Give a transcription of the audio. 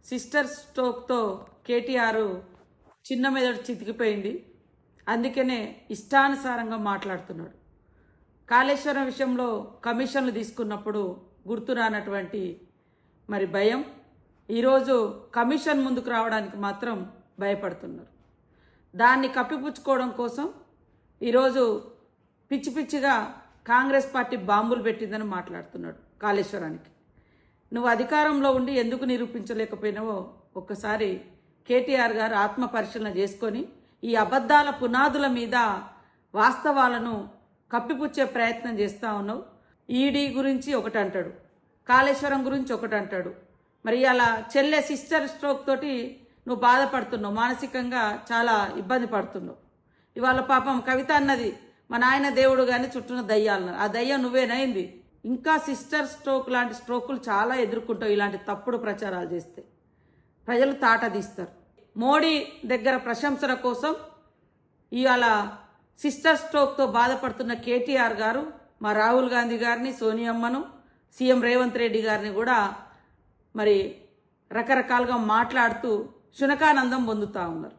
Sister స్ట్రోక్తో KTR చిన్న మెదడు చితికిపోయింది. అందుకనే ఇష్టానుసారంగా మాట్లాడుతున్నాడు. కాళేశ్వరం విషయంలో కమిషన్లు తీసుకున్నప్పుడు గుర్తురానటువంటి మరి భయం, ఈరోజు కమిషన్ ముందుకు రావడానికి మాత్రం భయపడుతున్నారు. దాన్ని కప్పిపుచ్చుకోవడం కోసం ఈరోజు పిచ్చి పిచ్చిగా కాంగ్రెస్ పార్టీ బాంబులు పెట్టిందని మాట్లాడుతున్నాడు. కాళేశ్వరానికి నువ్వు అధికారంలో ఉండి ఎందుకు నిరూపించలేకపోయినావో ఒక్కసారి కేటీఆర్ గారు ఆత్మ పరిశీలన చేసుకొని ఈ అబద్ధాల పునాదుల మీద వాస్తవాలను కప్పిపుచ్చే ప్రయత్నం చేస్తూ ఉన్నావు. ఈడీ గురించి ఒకటి అంటాడు, కాళేశ్వరం గురించి ఒకటి అంటాడు. మరి అలా చెల్లె సిస్టర్ స్ట్రోక్ తోటి నువ్వు బాధపడుతున్నావు, మానసికంగా చాలా ఇబ్బంది పడుతున్నావు. ఇవాళ పాపం కవిత అన్నది మా నాయన దేవుడు కానీ చుట్టూన దయ్యాలన్నారు. ఆ దయ్యం నువ్వేనైంది. ఇంకా సిస్టర్ స్ట్రోక్ లాంటి స్ట్రోకులు చాలా ఎదుర్కొంటావు. ఇలాంటి తప్పుడు ప్రచారాలు చేస్తే ప్రజలు తాట తీస్తారు. మోడీ దగ్గర ప్రశంసల కోసం ఇవాళ సిస్టర్ స్ట్రోక్తో బాధపడుతున్న కేటీఆర్ గారు మా రాహుల్ గాంధీ గారిని, సోనియమ్మను, సీఎం రేవంత్ రెడ్డి గారిని కూడా మరి రకరకాలుగా మాట్లాడుతూ శునకానందం పొందుతూ ఉన్నారు.